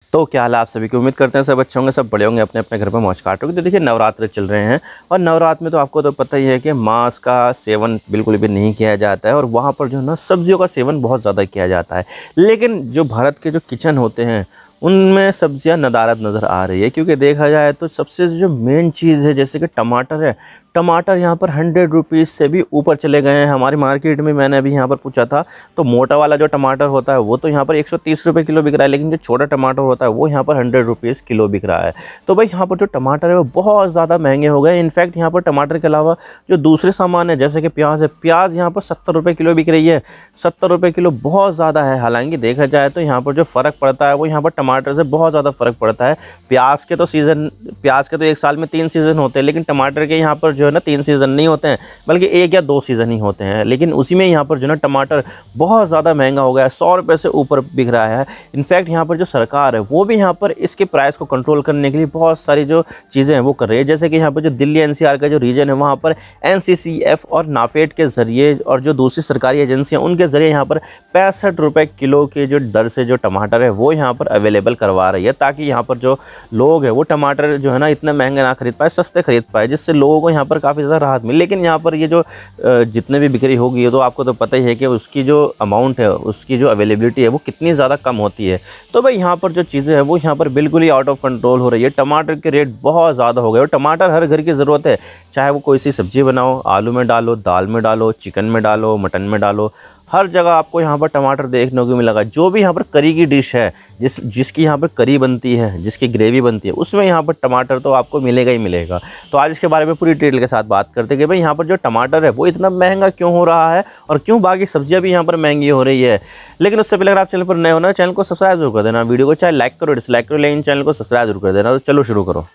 तो क्या हाल है आप सभी की। उम्मीद करते हैं सब अच्छे होंगे, सब बड़े होंगे, अपने अपने घर पर मौज काट रहे होंगे। तो देखिए नवरात्र चल रहे हैं और नवरात्र में तो आपको तो पता ही है कि मांस का सेवन बिल्कुल भी नहीं किया जाता है और वहाँ पर जो है ना सब्जियों का सेवन बहुत ज़्यादा किया जाता है। लेकिन जो भारत के जो किचन होते हैं उनमें सब्जियां नदारद नज़र आ रही है, क्योंकि देखा जाए तो सबसे जो मेन चीज़ है जैसे कि टमाटर है। टमाटर यहाँ पर 100 रुपीज़ से भी ऊपर चले गए हैं। हमारी मार्केट में मैंने अभी यहाँ पर पूछा था तो मोटा वाला जो टमाटर होता है वो तो यहाँ पर 130 रुपये किलो बिक रहा है, लेकिन जो छोटा टमाटर होता है वो यहाँ पर 100 रुपीज़ किलो बिक रहा है। तो भाई यहाँ पर जो टमाटर है वो बहुत ज़्यादा महंगे हो गए। इनफैक्ट यहाँ पर टमाटर के अलावा जो दूसरे सामान है जैसे कि प्याज है, प्याज यहाँ पर 70 रुपये किलो बिक रही है। 70 रुपये किलो बहुत ज़्यादा है। हालांकि देखा जाए तो यहाँ पर जो फ़र्क पड़ता है वो यहाँ पर टमाटर से बहुत ज़्यादा फ़र्क पड़ता है। प्याज के तो एक साल में 3 सीज़न होते हैं, लेकिन टमाटर के यहाँ पर जो है ना 3 सीज़न नहीं होते हैं, बल्कि 1 या 2 सीज़न ही होते हैं। लेकिन उसी में यहाँ पर जो है ना टमाटर बहुत ज़्यादा महंगा हो गया है, 100 रुपये से ऊपर बिक रहा है। इनफैक्ट यहाँ पर जो सरकार है वो भी यहाँ पर इसके प्राइस को कंट्रोल करने के लिए बहुत सारी जो चीज़ें हैं वो कर रही है। जैसे कि यहाँ पर जो दिल्ली एनसीआर का जो रीजन है वहाँ पर एनसीसीएफ और नाफेड के ज़रिए और जो दूसरी सरकारी एजेंसियाँ उनके ज़रिए यहाँ पर 65 रुपये किलो के जो दर से जो टमाटर है वो यहाँ पर अवेलेबल करवा रही है, ताकि यहाँ पर जो लोग हैं वो टमाटर जो है ना इतने महंगे ना खरीद पाए, सस्ते खरीद पाए, जिससे लोगों को यहाँ पर काफ़ी ज़्यादा राहत मिले। लेकिन यहाँ पर ये जो जितने भी बिक्री होगी ये तो आपको तो पता ही है कि उसकी जो अमाउंट है, उसकी जो अवेलेबिलिटी है वो कितनी ज़्यादा कम होती है। तो भाई यहाँ पर जो चीज़ें हैं वो यहाँ पर बिल्कुल ही आउट ऑफ कंट्रोल हो रही है। टमाटर के रेट बहुत ज़्यादा हो गए और टमाटर हर घर की ज़रूरत है, चाहे वो कोई सी सब्ज़ी बनाओ, आलू में डालो, दाल में डालो, चिकन में डालो, मटन में डालो, हर जगह आपको यहाँ पर टमाटर देखने को मिलेगा। जो भी यहाँ पर करी की डिश है, जिसकी यहाँ पर करी बनती है, जिसकी ग्रेवी बनती है, उसमें यहाँ पर टमाटर तो आपको मिलेगा ही मिलेगा। तो आज इसके बारे में पूरी डिटेल के साथ बात करते हैं कि भाई यहाँ पर जो टमाटर है वो इतना महंगा क्यों हो रहा है और क्यों बाकी सब्जियाँ भी यहाँ पर महंगी हो रही है। लेकिन उससे पहले अगर आप चैनल पर नए हो ना, चैनल को सब्सक्राइब जरूर कर देना, वीडियो को चाहे लाइक करो डिसलाइक करो, लेकिन चैनल को सब्सक्राइब जरूर कर देना। तो चलो शुरू करो।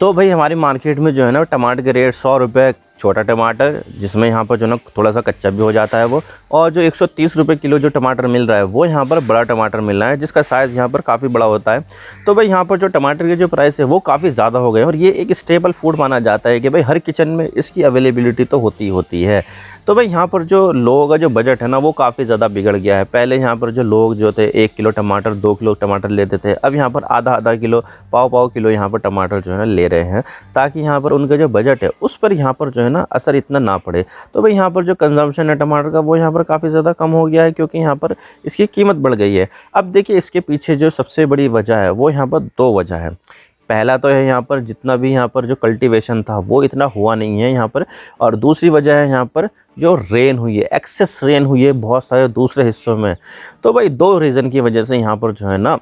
तो भाई हमारी मार्केट में जो है ना टमाटर के रेट 100 रुपये छोटा टमाटर, जिसमें यहाँ पर जो ना थोड़ा सा कच्चा भी हो जाता है वो, और जो 130 रुपये किलो जो टमाटर मिल रहा है वो यहाँ पर बड़ा टमाटर मिल रहा है, जिसका साइज़ यहाँ पर काफ़ी बड़ा होता है। तो भाई यहाँ पर जो टमाटर के जो प्राइस है वो काफ़ी ज़्यादा हो गए और ये एक स्टेबल फूड माना जाता है कि भाई हर किचन में इसकी अवेलेबिलिटी तो होती है। तो भाई यहाँ पर जो लोगों का जो बजट है ना वो काफ़ी ज़्यादा बिगड़ गया है। पहले यहाँ पर जो लोग जो थे 1 किलो टमाटर 2 किलो टमाटर लेते थे, अब यहाँ पर आधा किलो पाव किलो यहाँ पर टमाटर जो है ना ले रहे हैं, ताकि यहाँ पर उनका जो बजट है उस पर यहाँ पर जो है ना असर इतना ना पड़े। तो भाई यहाँ पर जो कंजम्पशन है टमाटर का वो यहाँ पर काफ़ी ज़्यादा कम हो गया है, क्योंकि यहाँ पर इसकी कीमत बढ़ गई है। अब देखिए इसके पीछे जो सबसे बड़ी वजह है वो यहाँ पर 2 वजह है। पहला तो है यहाँ पर जितना भी यहाँ पर जो कल्टीवेशन था वो इतना हुआ नहीं है यहाँ पर, और दूसरी वजह है यहाँ पर जो रेन हुई है, एक्सेस रेन हुई है बहुत सारे दूसरे हिस्सों में। तो भाई 2 रीज़न की वजह से यहाँ पर जो है ना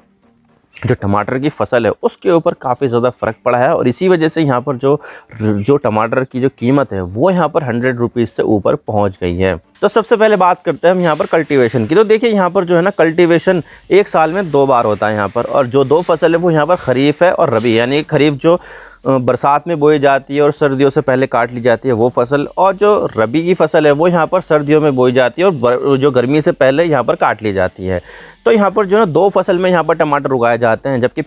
जो टमाटर की फसल है उसके ऊपर काफ़ी ज़्यादा फ़र्क पड़ा है, और इसी वजह से यहाँ पर जो टमाटर की जो कीमत है वो यहाँ पर 100 रुपीज़ से ऊपर पहुँच गई है। तो सबसे पहले बात करते हैं हम यहाँ पर कल्टीवेशन की। तो देखिए यहाँ पर जो है ना कल्टीवेशन एक साल में 2 बार होता है यहाँ पर, और जो 2 फसल है वो यहाँ पर ख़रीफ़ है और रबी, यानी खरीफ जो बरसात में बोई जाती है और सर्दियों से पहले काट ली जाती है वो फसल, और जो रबी की फसल है वो यहाँ पर सर्दियों में बोई जाती है और जो गर्मी से पहले यहाँ पर काट ली जाती है। तो यहाँ पर जो है ना 2 फसल में यहाँ पर टमाटर उगाए जाते हैं, जबकि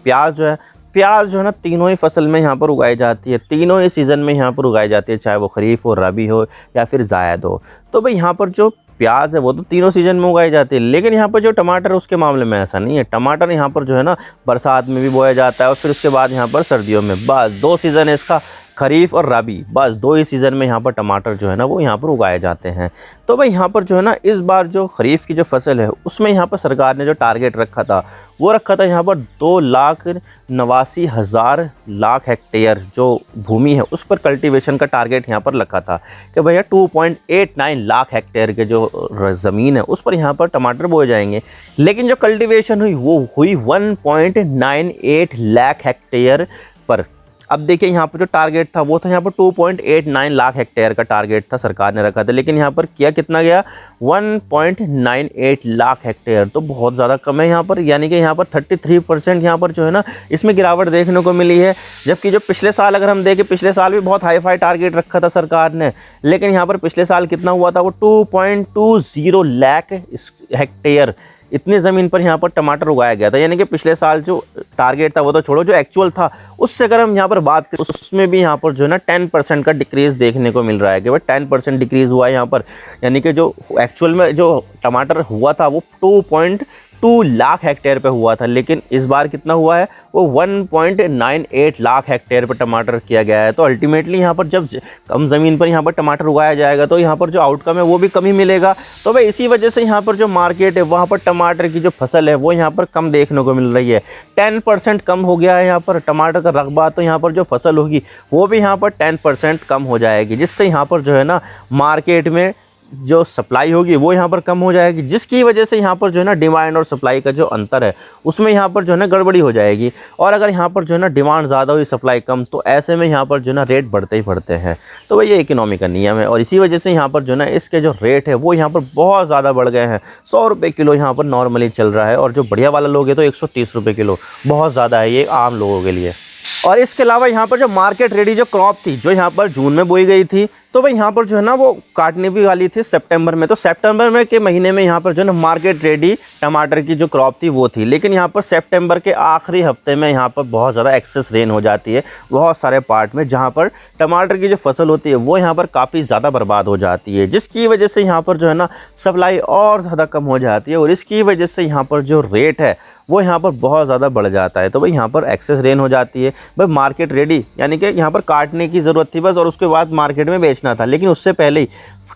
प्याज जो है ना तीनों ही फसल में यहाँ पर उगाई जाती है, तीनों ही सीज़न में यहाँ पर उगाई जाती है, चाहे वो खरीफ हो, रबी हो या फिर जायद हो। तो भाई यहाँ पर जो प्याज है वो तो तीनों सीज़न में उगाई जाती है, लेकिन यहाँ पर जो टमाटर है उसके मामले में ऐसा नहीं है। टमाटर यहाँ पर जो है ना बरसात में भी बोया जाता है और फिर उसके बाद यहाँ पर सर्दियों में, बस 2 सीज़न है इसका, खरीफ और रबी, बस 2 ही सीज़न में यहाँ पर टमाटर जो है ना वो यहाँ पर उगाए जाते हैं। तो भाई यहाँ पर जो है ना इस बार जो खरीफ की जो फसल है उसमें यहाँ पर सरकार ने जो टारगेट रखा था वो रखा था यहाँ पर 2,89,000 लाख हेक्टेयर जो भूमि है उस पर कल्टीवेशन का टारगेट यहाँ पर रखा था कि भैया 2.89 लाख हेक्टेयर के जो ज़मीन है उस पर यहाँ पर टमाटर बोए जाएंगे। लेकिन जो कल्टीवेशन हुई वो हुई 1.98 लाख हेक्टेयर पर। अब देखिए यहाँ पर जो टारगेट था वो था यहाँ पर 2.89 लाख हेक्टेयर का टारगेट था, सरकार ने रखा था, लेकिन यहाँ पर किया कितना गया 1.98 लाख हेक्टेयर, तो बहुत ज़्यादा कम है यहाँ पर। यानी कि यहाँ पर 33% यहाँ पर जो है ना इसमें गिरावट देखने को मिली है। जबकि जो पिछले साल अगर हम देखें, पिछले साल भी बहुत हाई फाई टारगेट रखा था सरकार ने, लेकिन यहाँ पर पिछले साल कितना हुआ था वो 2.20 लाख हेक्टेयर, इतनी ज़मीन पर यहाँ पर टमाटर उगाया गया था। यानी कि पिछले साल जो टारगेट था वो तो छोड़ो, जो एक्चुअल था उससे अगर हम यहाँ पर बात करें उसमें भी यहाँ पर जो है ना 10% का डिक्रीज़ देखने को मिल रहा है कि भाई 10% डिक्रीज़ हुआ है यहाँ पर। यानी कि जो एक्चुअल में जो टमाटर हुआ था वो 2 लाख हेक्टेयर पे हुआ था, लेकिन इस बार कितना हुआ है, वो 1.98 लाख हेक्टेयर पर टमाटर किया गया है। तो अल्टीमेटली यहाँ पर जब कम ज़मीन पर यहाँ पर टमाटर उगाया जाएगा तो यहाँ पर जो आउटकम है वो भी कम ही मिलेगा। तो भाई इसी वजह से यहाँ पर जो मार्केट है वहाँ पर टमाटर की जो फसल है वो यहाँ पर कम देखने को मिल रही है। 10% कम हो गया है यहाँ पर टमाटर का रकबा, तो यहाँ पर जो फसल होगी वो भी यहाँ पर 10% कम हो जाएगी, जिससे यहाँ पर जो है ना मार्केट में जो सप्लाई होगी वो यहाँ पर कम हो जाएगी, जिसकी वजह से यहाँ पर जो है ना डिमांड और सप्लाई का जो अंतर है उसमें यहाँ पर जो है ना गड़बड़ी हो जाएगी। और अगर यहाँ पर जो है ना डिमांड ज़्यादा हुई सप्लाई कम, तो ऐसे में यहाँ पर जो है ना रेट बढ़ते ही बढ़ते हैं। तो वही ये इकोनॉमी का नियम है, और इसी वजह से यहाँ पर जो है ना इसके जो रेट है वो यहाँ पर बहुत ज़्यादा बढ़ गए हैं। 100 रुपये किलो यहाँ पर नॉर्मली चल रहा है, और जो बढ़िया वाला लोग है तो 130 रुपये किलो बहुत ज़्यादा है ये आम लोगों के लिए। और इसके अलावा यहाँ पर जो मार्केट रेडी जो क्रॉप थी जो यहाँ पर जून में बोई गई थी, तो भाई यहाँ पर जो है ना वो काटने भी वाली थी सितंबर में। तो सितंबर में के महीने में यहाँ पर जो है ना मार्केट रेडी टमाटर की जो क्रॉप थी वो थी, लेकिन यहाँ पर सितंबर के आखिरी हफ्ते में यहाँ पर बहुत ज़्यादा एक्सेस रेन हो जाती है बहुत सारे पार्ट में, जहाँ पर टमाटर की जो फसल होती है वो यहाँ पर काफ़ी ज़्यादा बर्बाद हो जाती है, जिसकी वजह से यहाँ पर जो है ना सप्लाई और ज़्यादा कम हो जाती है, और इसकी वजह से यहाँ पर जो रेट है वो यहाँ पर बहुत ज़्यादा बढ़ जाता है। तो भाई यहाँ पर एक्सेस रेन हो जाती है। भाई मार्केट रेडी यानी कि यहाँ पर काटने की ज़रूरत थी बस, और उसके बाद मार्केट में बेचना था, लेकिन उससे पहले ही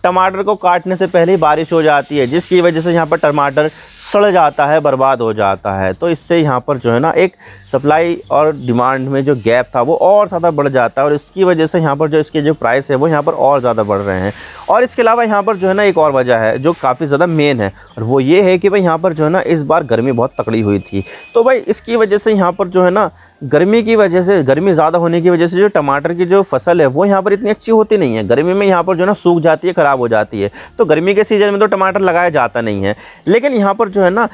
टमाटर को काटने से पहले ही बारिश हो जाती है, जिसकी वजह से यहाँ पर टमाटर सड़ जाता है, बर्बाद हो जाता है। तो इससे यहाँ पर जो है ना एक सप्लाई और डिमांड में जो गैप था वो और ज़्यादा बढ़ जाता है, और इसकी वजह से यहाँ पर जो इसके जो प्राइस है वो यहाँ पर और ज़्यादा बढ़ रहे हैं। और इसके अलावा यहाँ पर जो है ना एक और वजह है जो काफ़ी ज़्यादा मेन है, और वो ये है कि भाई यहाँ पर जो है ना इस बार गर्मी बहुत तकड़ी हुई थी। तो भाई इसकी वजह से यहाँ पर जो है ना गर्मी की वजह से, गर्मी ज़्यादा होने की वजह से जो टमाटर की जो फसल है वो यहाँ पर इतनी अच्छी होती नहीं है। गर्मी में यहाँ पर जो है ना सूख जाती है, ख़राब हो जाती है। तो गर्मी के सीज़न में तो टमाटर लगाया जाता नहीं है, लेकिन यहाँ पर जो है ना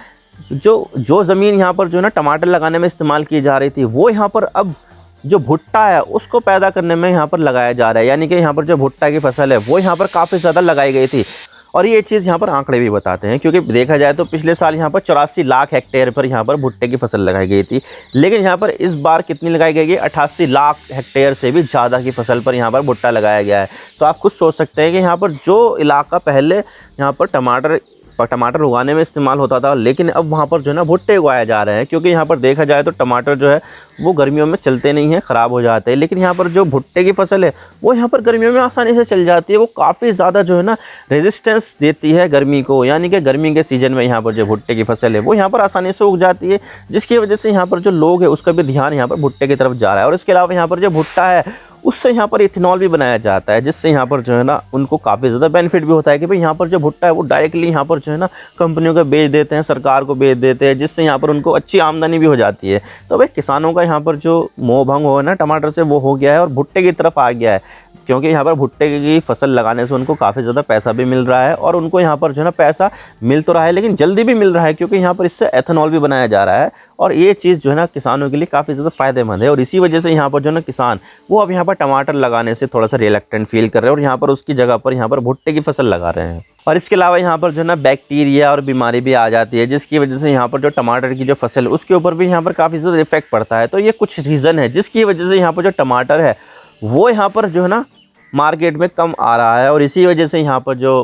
जो ज़मीन यहाँ पर जो है ना टमाटर लगाने में इस्तेमाल की जा रही थी वो यहाँ पर अब जो भुट्टा है उसको पैदा करने में यहाँ पर लगाया जा रहा है। यानी कि यहाँ पर जो भुट्टा की फसल है वो यहाँ पर काफ़ी ज़्यादा लगाई गई थी, और ये चीज़ यहाँ पर आंकड़े भी बताते हैं, क्योंकि देखा जाए तो पिछले साल यहाँ पर 84 लाख हेक्टेयर पर यहाँ पर भुट्टे की फसल लगाई गई थी, लेकिन यहाँ पर इस बार कितनी लगाई गई है, 88 लाख हेक्टेयर से भी ज़्यादा की फसल पर यहाँ पर भुट्टा लगाया गया है। तो आप खुद सोच सकते हैं कि यहाँ पर जो इलाका पहले यहाँ पर टमाटर उगाने में इस्तेमाल होता था, लेकिन अब वहाँ पर जो है ना भुट्टे उगाए जा रहे हैं, क्योंकि यहाँ पर देखा जाए तो टमाटर जो है वो गर्मियों में चलते नहीं हैं, ख़राब हो जाते हैं, लेकिन यहाँ पर जो भुट्टे की फसल है वो यहाँ पर गर्मियों में आसानी से चल जाती है। वो काफ़ी ज़्यादा जो है ना रेजिस्टेंस देती है गर्मी को, यानी कि गर्मी के सीज़न में यहाँ पर जो भुट्टे की फसल है वो यहाँ पर आसानी से उग जाती है, जिसकी वजह से यहाँ पर जो लोग हैं उसका भी ध्यान यहाँ पर भुट्टे की तरफ जा रहा है। और इसके अलावा यहाँ पर जो भुट्टा है उससे यहाँ पर इथेनॉल भी बनाया जाता है, जिससे यहाँ पर जो है ना उनको काफ़ी ज़्यादा बेनिफिट भी होता है कि भाई यहाँ पर जो भुट्टा है वो डायरेक्टली यहाँ पर जो है ना कंपनियों को बेच देते हैं, सरकार को बेच देते हैं, जिससे यहाँ पर उनको अच्छी आमदनी भी हो जाती है। तो भाई किसानों का यहाँ पर जो मोह भंग हो ना टमाटर से वो हो गया है और भुट्टे की तरफ आ गया है, क्योंकि यहाँ पर भुट्टे की फसल लगाने से उनको काफ़ी ज़्यादा पैसा भी मिल रहा है, और उनको यहाँ पर जो है ना पैसा मिल तो रहा है लेकिन जल्दी भी मिल रहा है, क्योंकि यहाँ पर इससे एथेनॉल भी बनाया जा रहा है, और ये चीज़ जो है ना किसानों के लिए काफ़ी ज़्यादा फ़ायदेमंद है। और इसी वजह से यहाँ पर जो है ना किसान वो अब यहाँ पर टमाटर लगाने से थोड़ा सा रिलक्टेंट फील कर रहे हैं, और यहाँ पर उसकी जगह पर यहाँ पर भुट्टे की फसल लगा रहे हैं। और इसके अलावा यहाँ पर जो है ना बैक्टीरिया और बीमारी भी आ जाती है, जिसकी वजह से यहाँ पर जो टमाटर की जो फसल है उसके ऊपर भी यहाँ पर काफ़ी ज़्यादा इफेक्ट पड़ता है। तो ये कुछ रीज़न है जिसकी वजह से यहाँ पर जो टमाटर है वो यहाँ पर जो है ना मार्केट में कम आ रहा है, और इसी वजह से यहाँ पर जो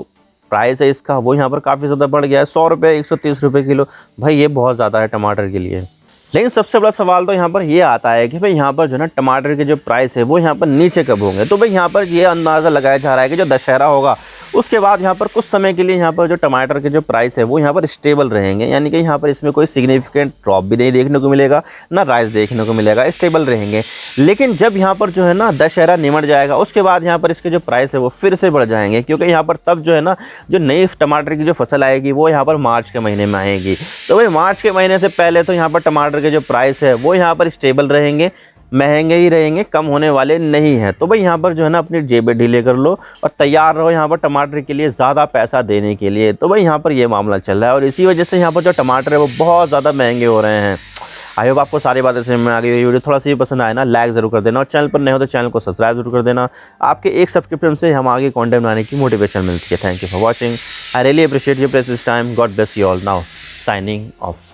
प्राइस है इसका वो यहाँ पर काफ़ी ज़्यादा बढ़ गया है। 100 रुपये 130 रुपये किलो, भाई ये बहुत ज़्यादा है टमाटर के लिए। लेकिन सबसे बड़ा सवाल तो यहाँ पर ये आता है कि भाई यहाँ पर जो है ना टमाटर के जो प्राइस है वो यहाँ पर नीचे कब होंगे। तो भाई यहाँ पर ये अंदाज़ा लगाया जा रहा है कि जो दशहरा होगा उसके बाद यहाँ पर कुछ समय के लिए यहाँ पर जो टमाटर के जो प्राइस है वो यहाँ पर स्टेबल रहेंगे, यानी कि यहाँ पर इसमें कोई सिग्निफिकेंट ड्रॉप भी नहीं देखने को मिलेगा, ना राइज देखने को मिलेगा, स्टेबल रहेंगे। लेकिन जब यहाँ पर जो है ना दशहरा निमट जाएगा उसके बाद यहाँ पर इसके जो प्राइस है वो फिर से बढ़ जाएंगे, क्योंकि यहाँ पर तब जो है ना जो नई टमाटर की जो फसल आएगी वो यहाँ पर मार्च के महीने में आएगी। तो भाई मार्च के महीने से पहले तो यहाँ पर टमाटर के जो प्राइस है वो यहाँ पर स्टेबल रहेंगे, महंगे ही रहेंगे, कम होने वाले नहीं हैं। तो भाई यहाँ पर जो है ना अपनी जेबें ढीले कर लो और तैयार रहो यहाँ पर टमाटर के लिए ज़्यादा पैसा देने के लिए। तो भाई यहाँ पर ये मामला चल रहा है, और इसी वजह से यहाँ पर जो टमाटर है वो बहुत ज़्यादा महंगे हो रहे हैं। आई होप आपको सारी बातें समझ में आ गई। वीडियो थोड़ा सा भी पसंद आए ना लाइक ज़रूर कर देना, और चैनल पर नए हो तो चैनल को सब्सक्राइब जरूर कर देना। आपके एक सब्सक्रिप्शन से हम आगे कंटेंट बनाने की मोटिवेशन मिलती है। Thank you for watching, I really appreciate your precious time. God bless you all. Now signing off.